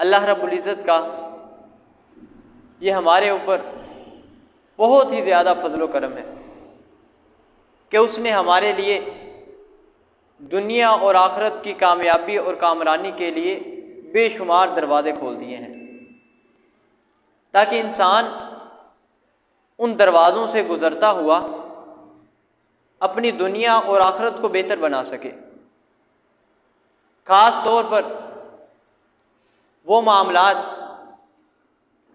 अल्लाह रब्बुल इज़्ज़त का ये हमारे ऊपर बहुत ही ज़्यादा फजल करम है कि उसने हमारे लिए दुनिया और आखिरत की कामयाबी और कामरानी के लिए बेशुमार दरवाज़े खोल दिए हैं, ताकि इंसान उन दरवाज़ों से गुज़रता हुआ अपनी दुनिया और आखिरत को बेहतर बना सके। ख़ास तौर पर वो मामलात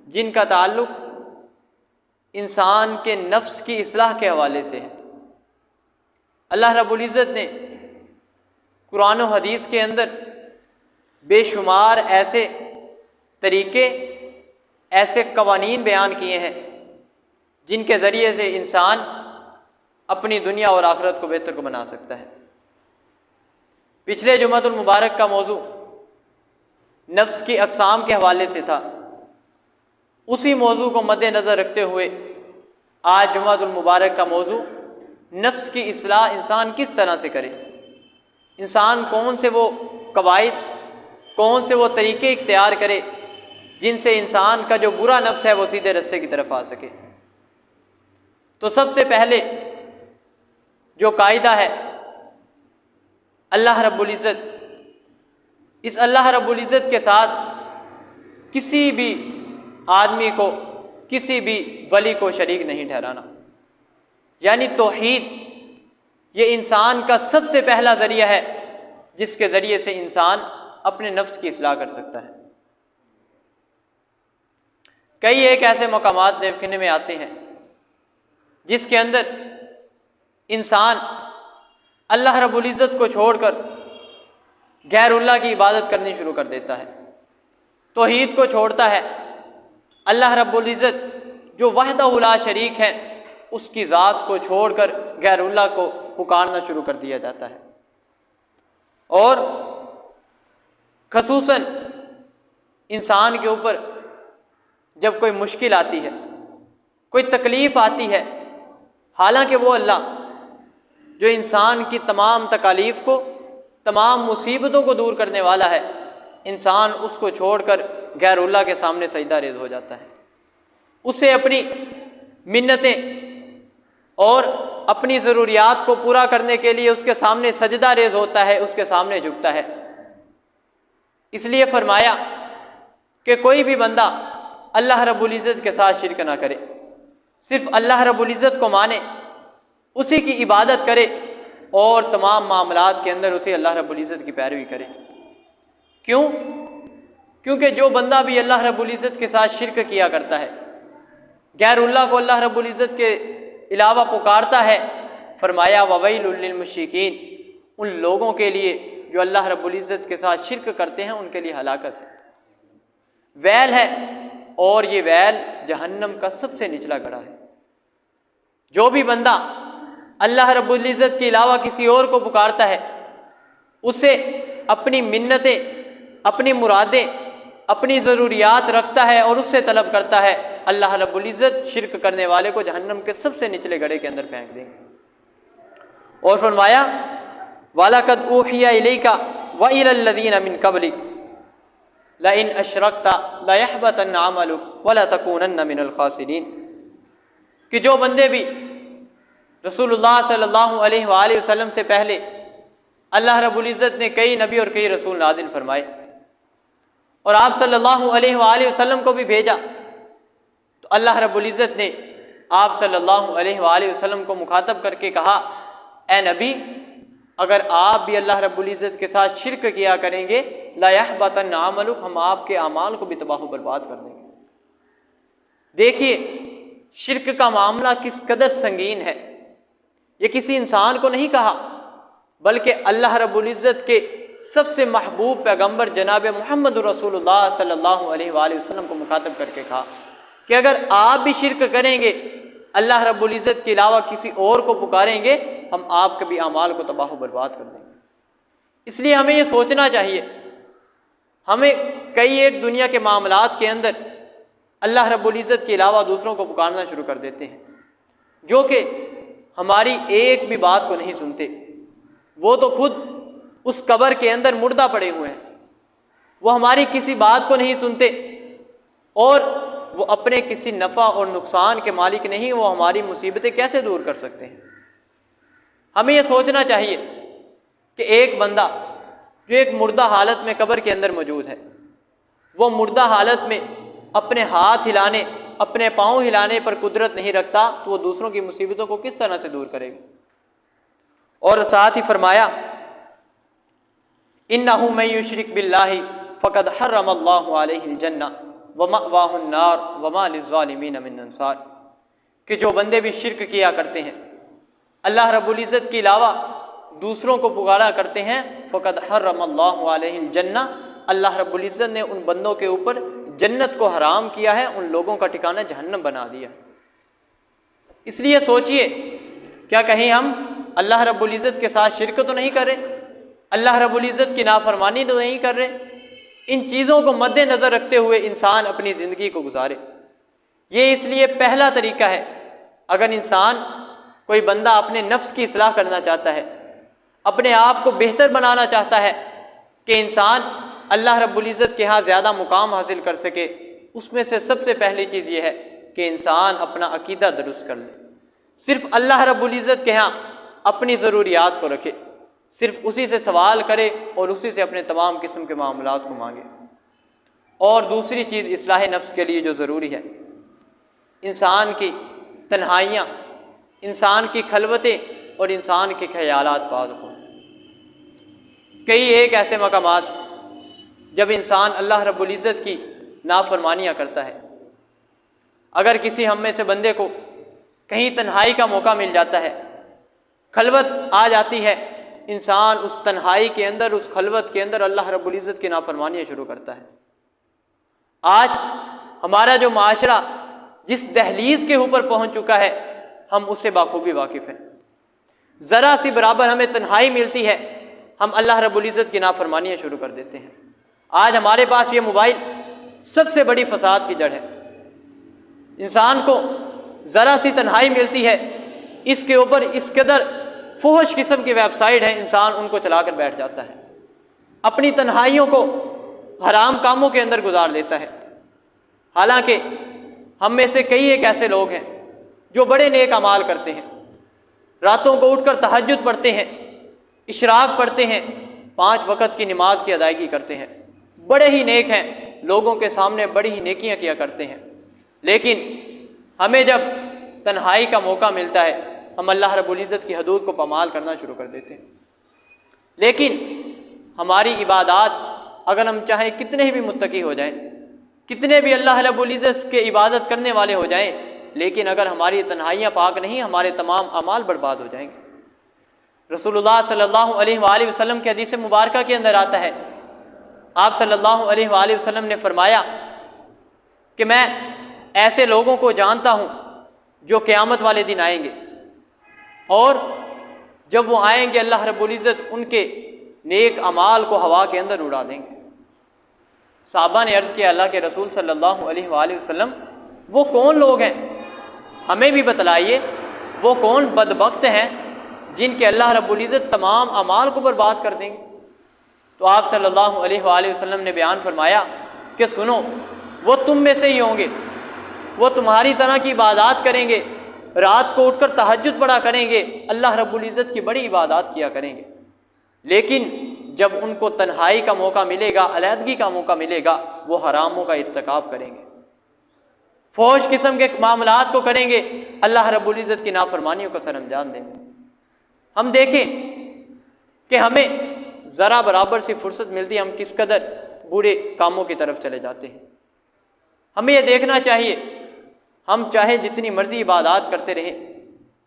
जिनका ताल्लुक़ इंसान के नफ्स की इस्लाह के हवाले से है। अल्लाह रब्बुल इज़्ज़त ने कुरान और हदीस के अंदर बेशुमार ऐसे तरीक़े, ऐसे कवानीन बयान किए हैं जिनके ज़रिए से इंसान अपनी दुनिया और आखिरत को बेहतर को बना सकता है। पिछले जुमातुल मुबारक का मौजू नफ्स की अक़साम के हवाले से था। उसी मौजू को मद्देनज़र रखते हुए आज जुमातुल मुबारक का मौजू नफ्स की इस्लाह इंसान किस तरह से करे, इंसान कौन से वो कवायद, कौन से वो तरीक़े इख्तियार करे जिनसे इंसान का जो बुरा नफ्स है वो सीधे रस्ते की तरफ आ सके। तो सबसे पहले जो कायदा है अल्लाह रब्बुल इज़्ज़त, इस अल्लाह रब्बुल इज़्ज़त के साथ किसी भी आदमी को, किसी भी वली को शरीक नहीं ठहराना। यानी तौहीद ये इंसान का सबसे पहला ज़रिया है जिसके ज़रिए से इंसान अपने नफ्स की इस्लाह कर सकता है। कई एक ऐसे मकामात देखने में आते हैं जिसके अंदर इंसान अल्लाह रब्बुल इज़्ज़त को छोड़कर गैरुल्लाह की इबादत करनी शुरू कर देता है, तौहीद को छोड़ता है। अल्लाह रब्बुल इज़्ज़त जो वहदहु ला शरीक है उसकी ज़ात को छोड़कर गैरुल्लाह को पुकारना शुरू कर दिया जाता है। और ख़ुसूसन इंसान के ऊपर जब कोई मुश्किल आती है, कोई तकलीफ़ आती है, हालांकि वो अल्लाह जो इंसान की तमाम तकालीफ़ को, तमाम मुसीबतों को दूर करने वाला है, इंसान उसको छोड़कर गैरुल्लाह के सामने सजदा रेज़ हो जाता है। उसे अपनी मिन्नतें और अपनी ज़रूरियात को पूरा करने के लिए उसके सामने सजदा रेज़ होता है, उसके सामने झुकता है। इसलिए फरमाया कि कोई भी बंदा अल्लाह रब्बुल इज़्ज़त के साथ शिरक ना करे, सिर्फ़ अल्लाह रब्बुल इज़्ज़त को माने, उसी की इबादत करे और तमाम मामलात के अंदर उसी अल्लाह रब्बुल इज़्ज़त की पैरवी करे। क्यों? क्योंकि जो बंदा भी अल्लाह रब्बुल इज़्ज़त के साथ शिरक किया करता है, गैरुल्लाह को अल्लाह रब्बुल इज़्ज़त के अलावा पुकारता है, फरमाया ववैलुल लिल मुश्रिकीन, उन लोगों के लिए जो अल्लाह रब्बुल इज़्ज़त के साथ शिरक करते हैं उनके लिए हलाकत है, वैल है, और ये वैल जहन्नम का सबसे निचला गड़ा है। जो भी बंदा अल्लाह रब्बुल इज़्ज़त के अलावा किसी और को पुकारता है, उसे अपनी मिन्नतें, अपनी मुरादें, अपनी ज़रूरियात रखता है और उससे तलब करता है, अल्लाह रब्बुल इज़्ज़त शिरक करने वाले को जहन्नम के सबसे निचले गड्ढे के अंदर फेंक देंगे। और फरमाया वलक़द ऊहिया इलैका व इलल्लज़ीना मिन क़ब्लिक लइन अशरकता लयहबतन्न अमलुक व लतकूनन्न मिनल ख़ासिरीन, कि जो बंदे भी रसूलुल्लाह सल्लल्लाहु अलैहि वसल्लम से पहले अल्लाह रब्बुल इज़्ज़त ने कई नबी और कई रसूल नाज़िल फरमाए और आप सल्लल्लाहु अलैहि वसल्लम को भी भेजा, तो अल्लाह रब्बुल इज़्ज़त ने आप सल्लल्लाहु अलैहि वसल्लम को मुखातब करके कहा, ए नबी, अगर आप भी अल्लाह रब्बुल इज़्ज़त के साथ शिरक किया करेंगे, ला यहबतन्न अमलुक, हम आपके अमाल को भी तबाह बर्बाद कर देंगे। देखिए शिरक का मामला किस कदर संगीन है। ये किसी इंसान को नहीं कहा, बल्कि अल्लाह रब्बुल इज़्ज़त के सबसे महबूब पैगंबर जनाब मुहम्मद रसूलुल्लाह सल्लल्लाहु अलैहि वसल्लम को मुखातब करके कहा कि अगर आप भी शिरक करेंगे, अल्लाह रब्बुल इज़्ज़त के अलावा किसी और को पुकारेंगे, हम आपके भी अमाल को तबाह बर्बाद कर देंगे। इसलिए हमें ये सोचना चाहिए, हमें कई एक दुनिया के मामलात के अंदर अल्लाह रब्बुल इज़्ज़त के अलावा दूसरों को पुकारना शुरू कर देते हैं, जो कि हमारी एक भी बात को नहीं सुनते। वो तो खुद उस कब्र के अंदर मुर्दा पड़े हुए हैं, वो हमारी किसी बात को नहीं सुनते और वो अपने किसी नफ़ा और नुकसान के मालिक नहीं, वो हमारी मुसीबतें कैसे दूर कर सकते हैं। हमें यह सोचना चाहिए कि एक बंदा जो एक मुर्दा हालत में कब्र के अंदर मौजूद है, वो मुर्दा हालत में अपने हाथ हिलाने, अपने पाँव हिलाने पर कुदरत नहीं रखता, तो वो दूसरों की मुसीबतों को किस तरह से दूर करेगा। और साथ ही फरमाया, इन्नहु मन युशरिक बिल्लाहि फ़क़द हर्रमल्लाहु अलैहिल जन्नह व मअवाहुन नार व मा लिज़्ज़ालिमीन मिन अंसार, कि जो बंदे भी शिर्क किया करते हैं, अल्लाह रब्बुल इज़्ज़त के अलावा दूसरों को पुकारा करते हैं, फ़क़द हर्रमल्लाहु अलैहिल जन्नह, अल्लाह रब्बुल इज़्ज़त ने उन बंदों के ऊपर जन्नत को हराम किया है, उन लोगों का ठिकाना जहन्नम बना दिया। इसलिए सोचिए, क्या कहीं हम अल्लाह रब्बुल इज़्ज़त के साथ शिर्क तो नहीं कर रहे, अल्लाह रब्बुल इज़्ज़त की नाफरमानी तो नहीं कर रहे। इन चीज़ों को मद्देनज़र रखते हुए इंसान अपनी ज़िंदगी को गुजारे। ये इसलिए पहला तरीका है, अगर इंसान कोई बंदा अपने नफ्स की इस्लाह करना चाहता है, अपने आप को बेहतर बनाना चाहता है कि इंसान अल्लाह रब्बुल इज़्ज़त के यहाँ ज़्यादा मुकाम हासिल कर सके, उसमें से सबसे पहली चीज़ ये है कि इंसान अपना अकीदा दुरुस्त कर ले, सिर्फ़ अल्लाह रब्बुल इज़्ज़त के यहाँ अपनी ज़रूरियात को रखे, सिर्फ उसी से सवाल करे और उसी से अपने तमाम किस्म के मामलात को मांगे। और दूसरी चीज़ इस्लाह नफ्स के लिए जो ज़रूरी है, इंसान की तन्हाइयाँ, इंसान की खलवतें और इंसान के ख्यालात बाद हो। कई एक ऐसे मकामात जब इंसान अल्लाह रब्बुल इज़्ज़त की नाफरमानियाँ करता है, अगर किसी हम में से बंदे को कहीं तन्हाई का मौका मिल जाता है, खलवत आ जाती है, इंसान उस तन्हाई के अंदर, उस खलवत के अंदर अल्लाह रब्बुल इज़्ज़त की नाफरमानियाँ शुरू करता है। आज हमारा जो माशरा जिस दहलीज़ के ऊपर पहुँच चुका है, हम उससे बाखूबी वाकिफ़ हैं। ज़रा सी बराबर हमें तन्हाई मिलती है, हम अल्लाह रब्बुल इज़्ज़त की नाफरमानियाँ शुरू कर देते हैं। आज हमारे पास ये मोबाइल सबसे बड़ी फसाद की जड़ है। इंसान को ज़रा सी तन्हाई मिलती है, इसके ऊपर इस कदर फुहश किस्म की वेबसाइट है, इंसान उनको चला कर बैठ जाता है, अपनी तन्हाइयों को हराम कामों के अंदर गुजार लेता है। हालांकि हम में से कई एक ऐसे लोग हैं जो बड़े नेक अमाल करते हैं, रातों को उठकर तहज्जुद पढ़ते हैं, इशराक पढ़ते हैं, 5 वक़्त की नमाज की अदायगी करते हैं, बड़े ही नेक हैं, लोगों के सामने बड़ी ही नेकियां किया करते हैं। लेकिन हमें जब तन्हाई का मौका मिलता है, हम अल्लाह रब्बुल इज़्ज़त की हदूद को पामाल करना शुरू कर देते हैं। लेकिन हमारी इबादत, अगर हम चाहें कितने भी मुत्तकी हो जाएं, कितने भी अल्लाह रब्बुल इज़्ज़त के इबादत करने वाले हो जाएं, लेकिन अगर हमारी तन्हाइयाँ पाक नहीं, हमारे तमाम अमाल बर्बाद हो जाएंगे। रसूलुल्लाह सल्लल्लाहु अलैहि वसल्लम की हदीस मुबारका के अंदर आता है, आप सल्लल्लाहु अलैहि वसल्लम ने फरमाया कि मैं ऐसे लोगों को जानता हूँ जो क़यामत वाले दिन आएंगे, और जब वो आएंगे अल्लाह रब्बुल इज़्ज़त उनके नेक अमाल को हवा के अंदर उड़ा देंगे। साहबा ने अर्ज़ किया, अल्लाह के रसूल सल्लल्लाहु अलैहि वसल्लम, वो कौन लोग हैं, हमें भी बतलाइए, वो कौन बदबख्त हैं जिनके अल्लाह रब्बुल इज़्ज़त तमाम अमाल को बर्बाद कर देंगे। तो आप सल्लल्लाहु अलैहि वसल्लम ने बयान फरमाया कि सुनो, वो तुम में से ही होंगे, वो तुम्हारी तरह की इबादत करेंगे, रात को उठकर तहज्जुद पढ़ा करेंगे, अल्लाह रब्बुल इज़्ज़त की बड़ी इबादत किया करेंगे, लेकिन जब उनको तन्हाई का मौका मिलेगा, अलहदगी का मौका मिलेगा, वो हरामों का इर्तिकाब करेंगे, फौश किस्म के मामलात को करेंगे, अल्लाह रब्बुल इज़्ज़त की नाफरमानियों को सरअंजाम देंगे। हम देखें कि हमें ज़रा बराबर सी फुर्सत मिलती है, हम किस कदर बुरे कामों की तरफ चले जाते हैं। हमें यह देखना चाहिए, हम चाहे जितनी मर्ज़ी इबादत करते रहें,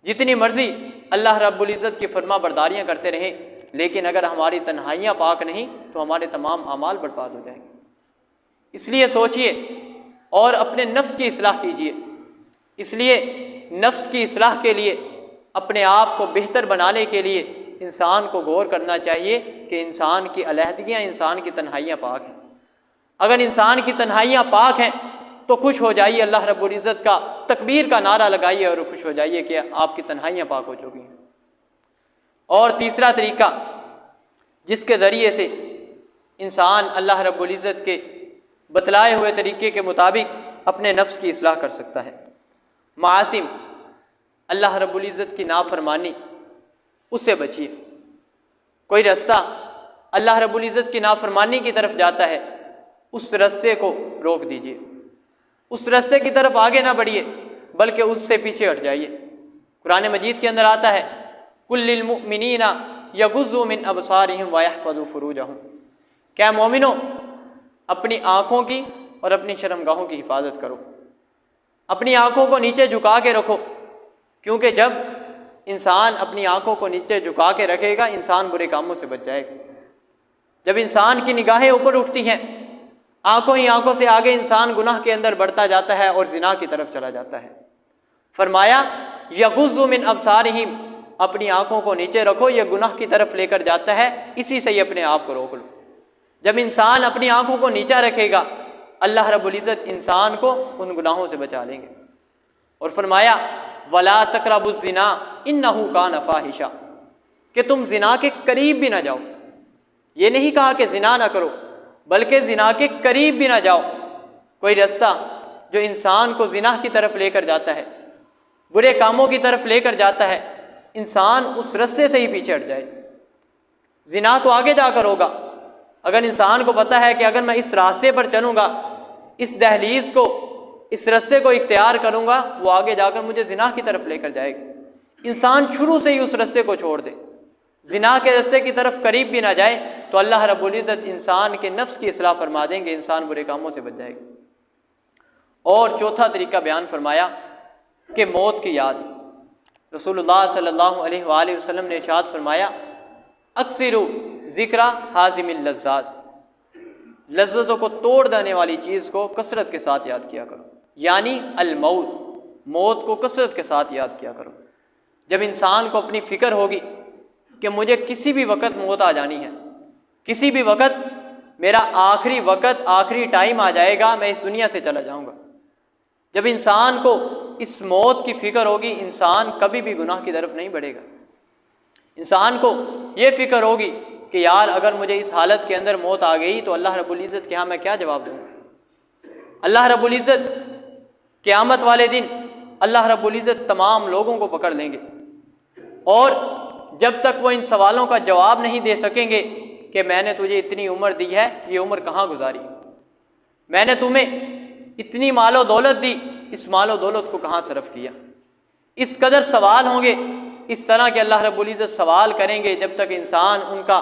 जितनी मर्ज़ी अल्लाह रब्बुल इज़्ज़त की फरमा बरदारियाँ करते रहें, लेकिन अगर हमारी तन्हाइयाँ पाक नहीं तो हमारे तमाम अमाल बर्बाद हो जाएंगे। इसलिए सोचिए और अपने नफ्स की इस्लाह कीजिए। इसलिए नफ्स की इस्लाह के लिए, अपने आप को बेहतर बनाने के लिए इंसान को गौर करना चाहिए कि इंसान की अलहदगियाँ, इंसान की तन्हाइयाँ पाक हैं। अगर इंसान की तन्हाइयाँ पाक हैं तो खुश हो जाइए, अल्लाह रब्बुल इज़्ज़त का तकबीर का नारा लगाइए और खुश हो जाइए कि आपकी तन्हाइयाँ पाक हो चुकी हैं। और तीसरा तरीका जिसके ज़रिए से इंसान अल्लाह रब्बुल इज़्ज़त के बतलाए हुए तरीके के मुताबिक अपने नफ्स की इस्लाह कर सकता है। मासिम, अल्लाह रब्बुल इज़्ज़त की नाफरमानी, उससे बचिए। कोई रास्ता अल्लाह रब्बुल इज़्ज़त की नाफरमानी की तरफ जाता है, उस रास्ते को रोक दीजिए, उस रास्ते की तरफ आगे ना बढ़िए, बल्कि उससे पीछे हट जाइए। कुरान मजीद के अंदर आता है, कुल्लिल मुमिनीना यगुज़्ज़ू मिन अबसारिहिम व यहफ़ज़ू फ़ुरूजहुम, क्या मोमिनो अपनी आँखों की और अपनी शर्मगाहों की हिफाजत करो, अपनी आँखों को नीचे झुका के रखो, क्योंकि जब इंसान अपनी आँखों को नीचे झुका के रखेगा, इंसान बुरे कामों से बच जाएगा। जब इंसान की निगाहें ऊपर उठती हैं, आँखों ही आँखों से आगे इंसान गुनाह के अंदर बढ़ता जाता है और जिना की तरफ चला जाता है। फरमाया यगुज़्ज़ू मिन अबसारिहिम, अपनी आँखों को नीचे रखो, यह गुनाह की तरफ लेकर जाता है, इसी से ही अपने आप को रोक लो। जब इंसान अपनी आँखों को नीचा रखेगा, अल्लाह रब्बुल इज़्ज़त इंसान को उन गुनाहों से बचा लेंगे। और फरमाया वला तक़रबुज़्ज़िना इन्नहु कान फ़ाहिशा, कि तुम जिना के करीब भी ना जाओ। ये नहीं कहा कि जिना ना करो, बल्कि जिना के करीब भी ना जाओ। कोई रास्ता जो इंसान को जिना की तरफ लेकर जाता है, बुरे कामों की तरफ लेकर जाता है, इंसान उस रास्ते से ही पीछे हट जाए। जिना तो आगे जाकर होगा। अगर इंसान को पता है कि अगर मैं इस रास्ते पर चलूँगा, इस दहलीज को, इस रास्ते को इख्तियार करूँगा, वो आगे जाकर मुझे जिना की तरफ लेकर जाएगा। इंसान शुरू से ही उस रास्ते को छोड़ दे, जिना के रास्ते की तरफ करीब भी ना जाए, तो अल्लाह रब्बुल इज़्ज़त इंसान के नफ्स की इस्लाह फरमा देंगे, इंसान बुरे कामों से बच जाएगा। और चौथा तरीका बयान फरमाया कि मौत की याद। रसूलुल्लाह सल्लल्लाहु अलैहि वसल्लम ने इरशाद फरमाया, अक्सिरु ज़िक्रा हाज़िमिल लज़्ज़ात, लज्जतों को तोड़ देने वाली चीज़ को कसरत के साथ याद किया करो, यानी अल-मौत, मौत को कसरत के साथ याद किया करो। जब इंसान को अपनी फ़िक्र होगी कि मुझे किसी भी वक़्त मौत आ जानी है, किसी भी वक़्त मेरा आखिरी वक़्त, आखिरी टाइम आ जाएगा, मैं इस दुनिया से चला जाऊँगा, जब इंसान को इस मौत की फ़िक्र होगी, इंसान कभी भी गुनाह की तरफ नहीं बढ़ेगा। इंसान को ये फ़िक्र होगी कि यार अगर मुझे इस हालत के अंदर मौत आ गई तो अल्लाह रब्बुल इज़्ज़त के यहाँ मैं क्या जवाब दूँगा। अल्लाह रब्बुल इज़्ज़त क़यामत वाले दिन अल्लाह रब्बुल इज़्ज़त तमाम लोगों को पकड़ लेंगे, और जब तक वो इन सवालों का जवाब नहीं दे सकेंगे कि मैंने तुझे इतनी उम्र दी है, ये उम्र कहाँ गुजारी, मैंने तुम्हें इतनी मालो दौलत दी, इस मालो दौलत को कहाँ सर्फ किया, इस कदर सवाल होंगे। इस तरह के अल्लाह रब्बुल इज़्ज़त सवाल करेंगे, जब तक इंसान उनका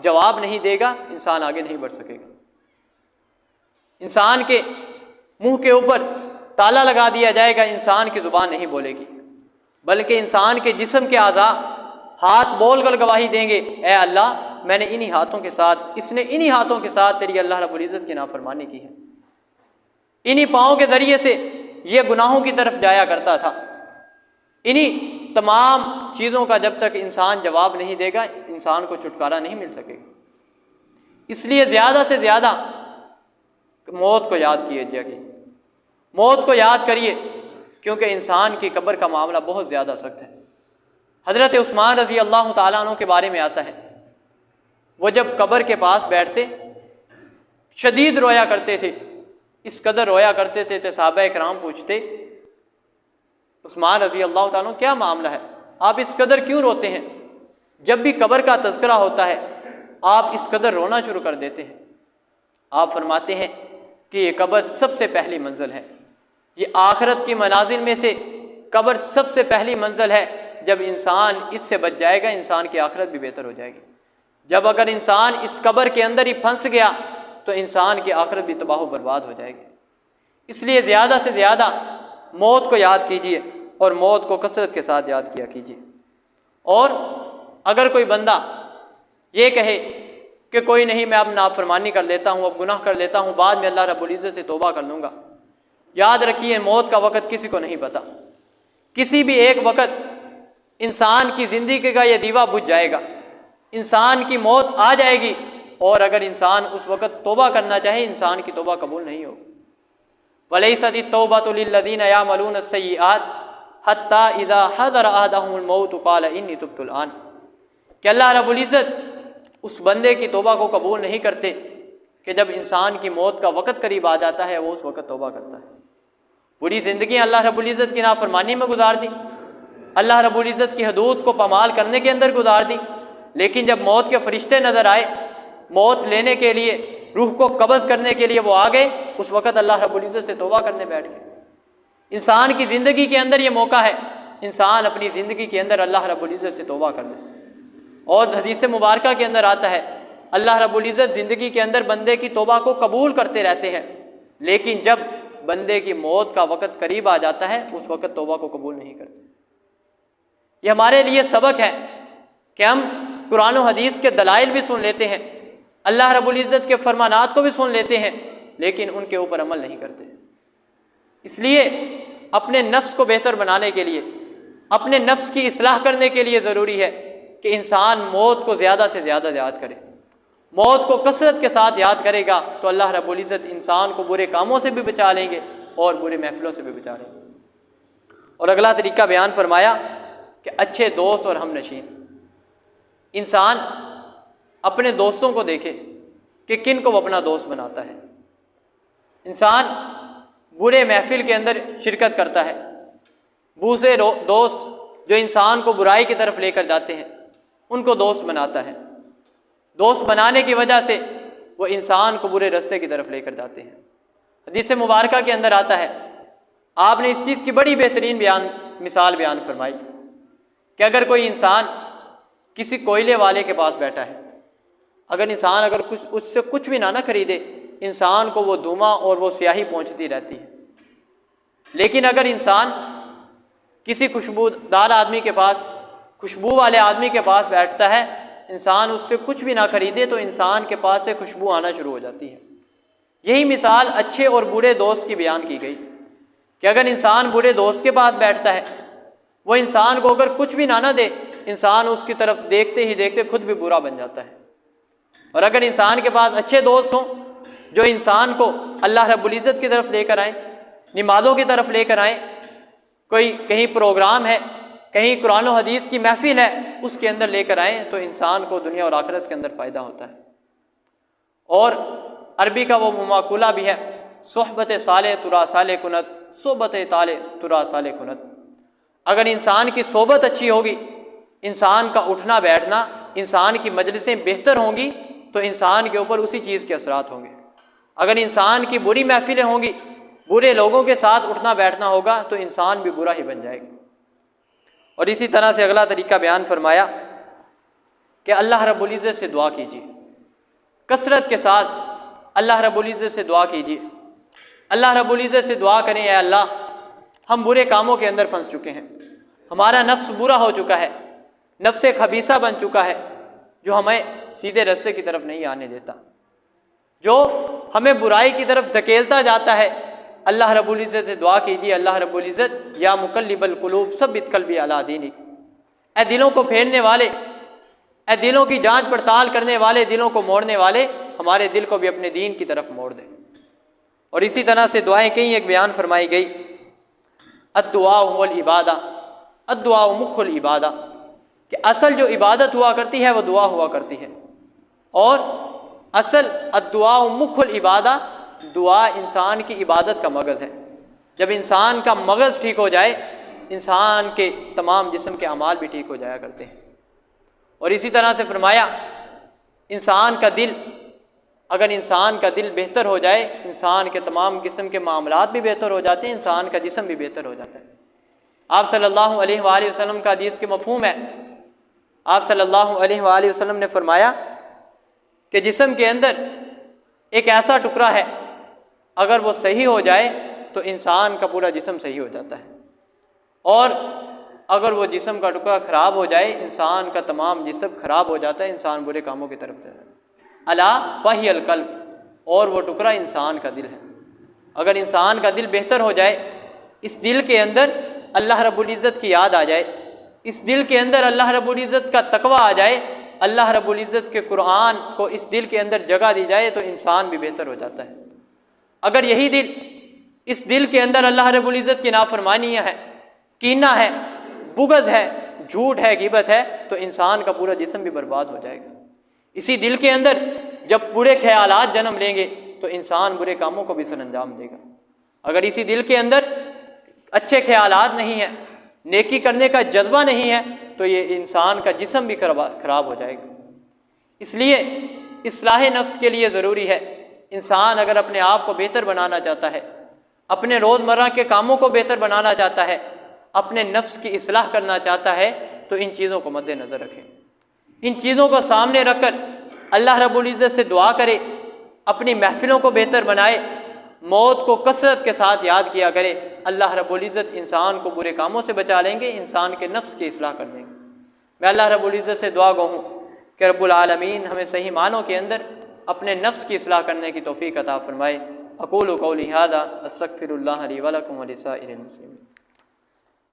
जवाब नहीं देगा, इंसान आगे नहीं बढ़ सकेगा। इंसान के मुंह के ऊपर ताला लगा दिया जाएगा, इंसान की ज़ुबान नहीं बोलेगी, बल्कि इंसान के जिस्म के आज़ा हाथ बोल कर गवाही देंगे, ए अल्लाह मैंने इन्हीं हाथों के साथ, इसने इन्हीं हाथों के साथ तेरी अल्लाह रब्बुल इज़्ज़त की नाफरमानी की है, इन्हीं पाँव के ज़रिए से ये गुनाहों की तरफ जाया करता था। इन्हीं तमाम चीज़ों का जब तक इंसान जवाब नहीं देगा, इंसान को छुटकारा नहीं मिल सकेगा। इसलिए ज़्यादा से ज़्यादा मौत को याद कीजिए, मौत को याद करिए, क्योंकि इंसान की कब्र का मामला बहुत ज़्यादा सख्त है। हज़रत उस्मान रज़ी अल्लाह ताला अन्हु के बारे में आता है, वो जब कब्र के पास बैठते शदीद रोया करते थे, इस कदर रोया करते थे तो सहाबा किराम पूछते, उस्मान रज़ी अल्लाह ताला क्या मामला है, आप इस कदर क्यों रोते हैं? जब भी कब्र का तज़किरा होता है आप इस कदर रोना शुरू कर देते हैं। आप फरमाते हैं कि ये कब्र सबसे पहली मंजिल है, ये आखिरत की मनाजिल में से कब्र सबसे पहली मंजिल है। जब इंसान इससे बच जाएगा, इंसान की आखिरत भी बेहतर हो जाएगी। जब अगर इंसान इस कब्र के अंदर ही फंस गया तो इंसान की आखिरत भी तबाह बर्बाद हो जाएगी। इसलिए ज़्यादा से ज़्यादा मौत को याद कीजिए और मौत को कसरत के साथ याद किया कीजिए। और अगर कोई बंदा ये कहे कि कोई नहीं, मैं अब नाफरमानी कर लेता हूँ, अब गुनाह कर लेता हूँ, बाद में अल्लाह रब्बुल इज़्ज़त से तौबा कर लूँगा, याद रखिए मौत का वक़्त किसी को नहीं पता। किसी भी एक वक़्त इंसान की ज़िंदगी का यह दीवा बुझ जाएगा, इंसान की मौत आ जाएगी, और अगर इंसान उस वक़्त तौबा करना चाहे, इंसान की तौबा कबूल नहीं होगी। वलैसति तौबतु लिल्लज़ीना यामलून अस्सय्यिआत हत्ता इज़ा हज़र अहदहुमुल मौत क़ाल इन्नी तुब्तुल आन, कि अल्लाह रब्बुल इज़्ज़त उस बंदे की तौबा को कबूल नहीं करते कि जब इंसान की मौत का वक़्त करीब आ जाता है वो उस वक़्त तौबा करता है। पूरी ज़िंदगी अल्लाह रब्बुल इज़्ज़त की नाफरमानी में गुजार दी, अल्लाह रब्बुल इज़्ज़त की हदूद को पामाल करने के अंदर गुजार दी, लेकिन जब मौत के फरिश्ते नज़र आए, मौत लेने के लिए, रूह को कब्ज़ करने के लिए वो आ गए, उस वक़्त अल्लाह रब्बुल इज़्ज़त से तौबा करने बैठ गए। इंसान की ज़िंदगी के अंदर ये मौका है, इंसान अपनी ज़िंदगी के अंदर अल्लाह रब्बुल इज़्ज़त से तौबा कर ले। और हदीस मुबारका के अंदर आता है अल्लाह रब्बुल इज़्ज़त ज़िंदगी के अंदर बंदे की तौबा को कबूल करते रहते हैं, लेकिन जब बंदे की मौत का वक़्त करीब आ जाता है उस वक़्त तौबा को कबूल नहीं करते। ये हमारे लिए सबक है कि हम कुरान और हदीस के दलाइल भी सुन लेते हैं, अल्लाह रब्बुल इज़्ज़त के फरमानात को भी सुन लेते हैं, लेकिन उनके ऊपर अमल नहीं करते। इसलिए अपने नफ्स को बेहतर बनाने के लिए, अपने नफ्स की इस्लाह करने के लिए ज़रूरी है कि इंसान मौत को ज़्यादा से ज़्यादा याद करे। मौत को कसरत के साथ याद करेगा तो अल्लाह रब्बुल इज़्ज़त इंसान को बुरे कामों से भी बचा लेंगे और बुरे महफिलों से भी बचा लेंगे। और अगला तरीका बयान फरमाया कि अच्छे दोस्त और हमनशीन। इंसान अपने दोस्तों को देखे कि किन को वो अपना दोस्त बनाता है। इंसान बुरे महफिल के अंदर शिरकत करता है, दूसरे दोस्त जो इंसान को बुराई की तरफ लेकर जाते हैं उनको दोस्त बनाता है। दोस्त बनाने की वजह से वो इंसान को बुरे रास्ते की तरफ लेकर जाते हैं। हदीस मुबारका के अंदर आता है, आपने इस चीज़ की बड़ी बेहतरीन मिसाल बयान फरमाई कि अगर कोई इंसान किसी कोयले वाले के पास बैठा है, अगर इंसान उससे कुछ भी ना खरीदे, इंसान को वो धुआं और वो स्याही पहुंचती रहती है। लेकिन अगर इंसान किसी खुशबूदार आदमी के पास, खुशबू वाले आदमी के पास बैठता है, इंसान उससे कुछ भी ना खरीदे तो इंसान के पास से खुशबू आना शुरू हो जाती है। यही मिसाल अच्छे और बुरे दोस्त की बयान की गई कि अगर इंसान बुरे दोस्त के पास बैठता है, वो इंसान को अगर कुछ भी ना दे, इंसान उसकी तरफ देखते ही देखते खुद भी बुरा बन जाता है। और अगर इंसान के पास अच्छे दोस्त हों जो इंसान को अल्लाह रब्बुल इज़्ज़त की तरफ लेकर आए, नमाज़ों की तरफ लेकर आए, कोई कहीं प्रोग्राम है, कहीं कुरान और हदीस की महफिल है, उसके अंदर लेकर आए तो इंसान को दुनिया और आखिरत के अंदर फ़ायदा होता है। और अरबी का वो माकूला भी है, सोहबत साले तुरा साले कुनत, सोहबत ताले तुरा साले कुनत। अगर इंसान की सोबत अच्छी होगी, इंसान का उठना बैठना, इंसान की मजलिसें बेहतर होंगी तो इंसान के ऊपर उसी चीज़ के असरात होंगे। अगर इंसान की बुरी महफिलें होंगी, बुरे लोगों के साथ उठना बैठना होगा तो इंसान भी बुरा ही बन जाएगा। और इसी तरह से अगला तरीका बयान फरमाया कि अल्लाह रब्बुल इज़्ज़त से दुआ कीजिए, कसरत के साथ अल्लाह रब्बुल इज़्ज़त से दुआ कीजिए। अल्लाह रब्बुल इज़्ज़त से दुआ करें, या अल्लाह हम बुरे कामों के अंदर फंस चुके हैं, हमारा नफ्स बुरा हो चुका है, नफ्स खबीसा बन चुका है, जो हमें सीधे रास्ते की तरफ नहीं आने देता, जो हमें बुराई की तरफ धकेलता जाता है। अल्लाह रब्बुल इज़्ज़त से दुआ कीजिए, अल्लाह रब्बुल इज़्ज़त या मुकल्लिबल कुलूब सब्बित क़ल्बी अला दीनिक, ए दिलों को फेरने वाले, ए दिलों की जांच पड़ताल करने वाले, दिलों को मोड़ने वाले, हमारे दिल को भी अपने दीन की तरफ मोड़ दे। और इसी तरह से दुआएं कई एक बयान फरमाई गई, अद्दुआ हुवल इबादा, अद्दुआ मुख्खुल इबादा, कि असल जो इबादत हुआ करती है वो दुआ हुआ करती है। और असल अद्दुआ मुख्खुल इबादा, दुआ इंसान की इबादत का मगज़ है। जब इंसान का मगज़ ठीक हो जाए, इंसान के तमाम जिस्म के अमाल भी ठीक हो जाया करते हैं। और इसी तरह से फरमाया, इंसान का दिल, अगर इंसान का दिल बेहतर हो जाए, इंसान के तमाम किस्म के मामलात भी बेहतर हो जाते हैं, इंसान का जिस्म भी बेहतर हो जाता है। आप सल्लल्लाहु अलैहि वसल्लम का हदीस के मफ़हूम है, आप सल्लल्लाहु अलैहि वसल्लम ने फरमाया कि जिस्म के अंदर एक ऐसा टुकड़ा है, अगर वो सही हो जाए तो इंसान का पूरा जिस्म सही हो जाता है, और अगर वो जिस्म का टुकड़ा ख़राब हो जाए, इंसान का तमाम जिस्म ख़राब हो जाता है, इंसान बुरे कामों की तरफ जाता है। अला वहियल क़ल्ब, और वो टुकड़ा इंसान का दिल है। अगर इंसान का दिल बेहतर हो जाए, इस दिल के अंदर अल्लाह रब्बुल इज़्ज़त की याद आ जाए, इस दिल के अंदर अल्लाह रब्बुल इज़्ज़त का तकवा आ जाए, अल्लाह रब्बुल इज़्ज़त के कुरान को इस दिल के अंदर जगह दी जाए, तो इंसान भी बेहतर हो जाता है। अगर यही दिल, इस दिल के अंदर अल्लाह रब्बुल इज़्ज़त की नाफरमानियाँ है, कीना है, बुग़्ज़ है, झूठ है, ग़ीबत है, तो इंसान का पूरा जिस्म भी बर्बाद हो जाएगा। इसी दिल के अंदर जब बुरे ख्यालात जन्म लेंगे तो इंसान बुरे कामों को भी सर अंजाम देगा। अगर इसी दिल के अंदर अच्छे ख्यालात नहीं है, नेकी करने का जज्बा नहीं है, तो ये इंसान का जिस्म भी खराब हो जाएगा। इसलिए इस्लाह नफ्स के लिए ज़रूरी है, इंसान अगर अपने आप को बेहतर बनाना चाहता है, अपने रोज़मर्रा के कामों को बेहतर बनाना चाहता है, अपने नफ्स की इस्लाह करना चाहता है, तो इन चीज़ों को मद्देनज़र रखें। इन चीज़ों को सामने रखकर अल्लाह रब्बुल इज़्ज़त से दुआ करे, अपनी महफिलों को बेहतर बनाए, मौत को कसरत के साथ याद किया करे। अल्लाह रब्बुल इज़्ज़त इंसान को बुरे कामों से बचा लेंगे, इंसान के नफ्स की इस्लाह कर देंगे। मैं अल्लाह रब्बुल इज़्ज़त से दुआ गो हूँ कि रब्बुल आलमीन हमें सही मानों के अंदर अपने नफ्स की इस्लाह करने की तौफ़ीक़ अता फ़रमाए। अक़ूलु क़ौली हाज़ा अस्तग़फ़िरुल्लाह ली व लकुम व लिसाइरिल मुस्लिमीन।